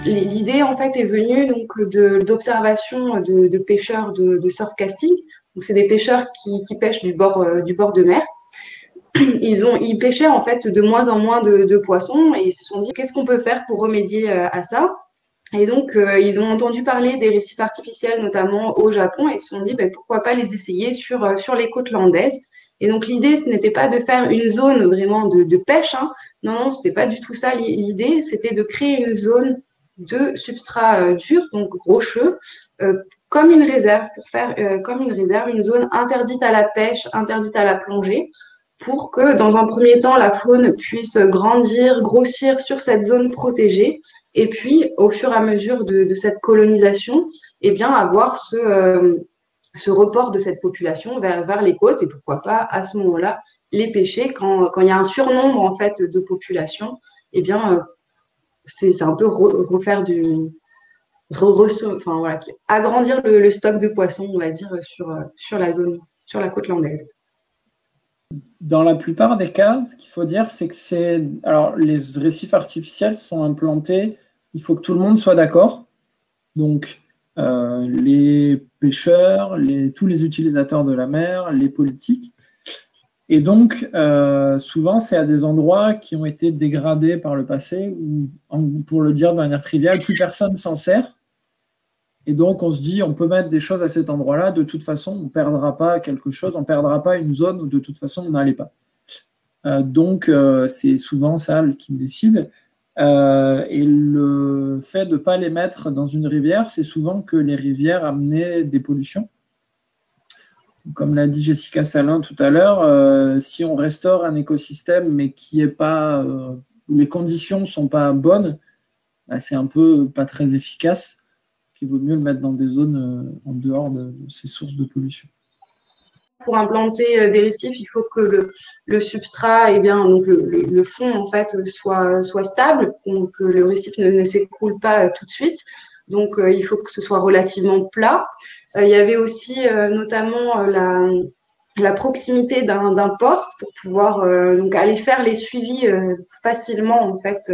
l'idée en fait est venue donc d'observations de pêcheurs de surfcasting. Donc c'est des pêcheurs qui pêchent du bord de mer. Ils pêchaient en fait de moins en moins de poissons et ils se sont dit qu'est-ce qu'on peut faire pour remédier à ça? Et donc ils ont entendu parler des récifs artificiels notamment au Japon et ils se sont dit ben, pourquoi pas les essayer sur les côtes landaises. Et donc l'idée ce n'était pas de faire une zone vraiment de pêche, hein. Non, non, c'était pas du tout ça. L'idée c'était de créer une zone de substrat dur, donc rocheux, comme une réserve, pour faire comme une réserve, une zone interdite à la pêche, interdite à la plongée, pour que dans un premier temps, la faune puisse grandir, grossir sur cette zone protégée, et puis au fur et à mesure de cette colonisation, eh bien, avoir ce report de cette population vers les côtes, et pourquoi pas à ce moment-là les pêcher quand il y a un surnombre en fait de population, eh bien, c'est un peu refaire enfin, voilà, agrandir le stock de poissons, on va dire, sur la zone, sur la côte landaise. Dans la plupart des cas, ce qu'il faut dire, c'est que alors, les récifs artificiels sont implantés, il faut que tout le monde soit d'accord. Donc, les pêcheurs, tous les utilisateurs de la mer, les politiques. Et donc, souvent, c'est à des endroits qui ont été dégradés par le passé, où, pour le dire de manière triviale, plus personne s'en sert. Et donc, on se dit, on peut mettre des choses à cet endroit-là, de toute façon, on ne perdra pas quelque chose, on ne perdra pas une zone où de toute façon, on n'allait pas. Donc, c'est souvent ça qui décide. Et le fait de ne pas les mettre dans une rivière, c'est souvent que les rivières amenaient des pollutions. Comme l'a dit Jessica Salin tout à l'heure, si on restaure un écosystème, mais qui est pas, où les conditions ne sont pas bonnes, bah, c'est un peu pas très efficace. Il vaut mieux le mettre dans des zones en dehors de ces sources de pollution. Pour implanter des récifs, il faut que le substrat, eh bien, donc le fond en fait, soit stable, donc que le récif ne s'écroule pas tout de suite. Donc, il faut que ce soit relativement plat. Il y avait aussi notamment la proximité d'un port pour pouvoir donc aller faire les suivis facilement en fait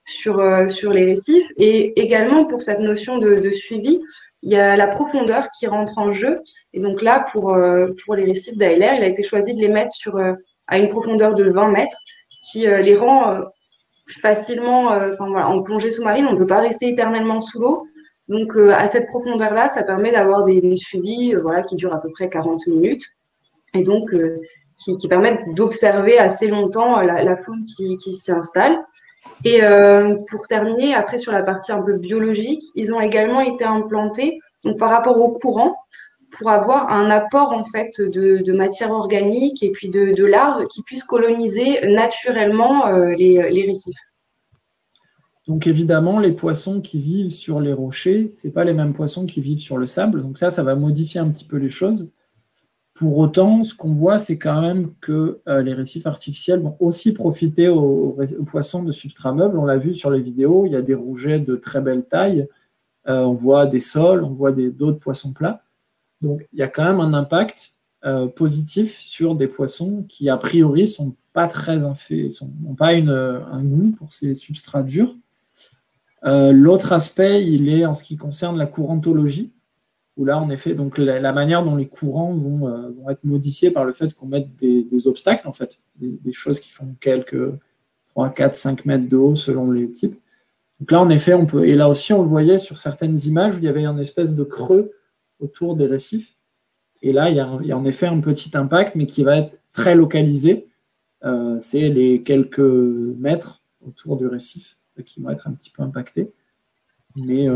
sur les récifs. Et également pour cette notion de suivi, il y a la profondeur qui rentre en jeu. Et donc là, pour les récifs d'Ayler, il a été choisi de les mettre à une profondeur de 20 mètres, qui les rend facilement, voilà, en plongée sous-marine, on ne peut pas rester éternellement sous l'eau. Donc à cette profondeur-là, ça permet d'avoir des suivis voilà, qui durent à peu près 40 minutes et donc qui permettent d'observer assez longtemps la faune qui s'y installe. Et pour terminer, après sur la partie un peu biologique, ils ont également été implantés donc, par rapport au courant pour avoir un apport en fait de matière organique et puis de larves qui puissent coloniser naturellement les récifs. Donc évidemment, les poissons qui vivent sur les rochers, ce n'est pas les mêmes poissons qui vivent sur le sable. Donc ça va modifier un petit peu les choses. Pour autant, ce qu'on voit, c'est quand même que les récifs artificiels vont aussi profiter aux poissons de substrat meuble. On l'a vu sur les vidéos, il y a des rougets de très belle taille. On voit des sols, on voit d'autres poissons plats. Donc il y a quand même un impact positif sur des poissons qui, a priori, ne sont pas très n'ont pas un goût pour ces substrats durs. L'autre aspect, il est en ce qui concerne la courantologie, où là, en effet, donc la manière dont les courants vont être modifiés par le fait qu'on mette des obstacles, en fait, des choses qui font quelques 3, 4, 5 mètres de haut selon les types. Donc là, en effet, on peut, et là aussi, on le voyait sur certaines images où il y avait une espèce de creux autour des récifs. Et là, il y a en effet un petit impact, mais qui va être très localisé. C'est les quelques mètres autour du récif qui vont être un petit peu impactés. Mais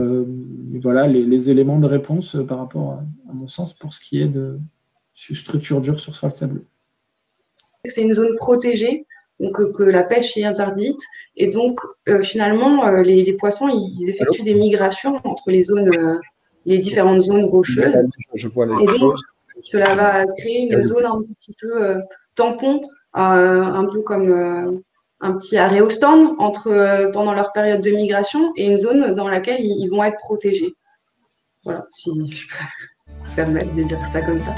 voilà les éléments de réponse par rapport, à mon sens, pour ce qui est de structure dure sur sol sableux. C'est une zone protégée, donc que la pêche est interdite. Et donc, finalement, les poissons, ils effectuent des migrations entre les différentes zones rocheuses. Je vois et donc, cela va créer une zone un petit peu tampon, un peu comme un petit aréostand pendant leur période de migration et une zone dans laquelle ils vont être protégés. Voilà, si je peux me permettre de dire ça comme ça.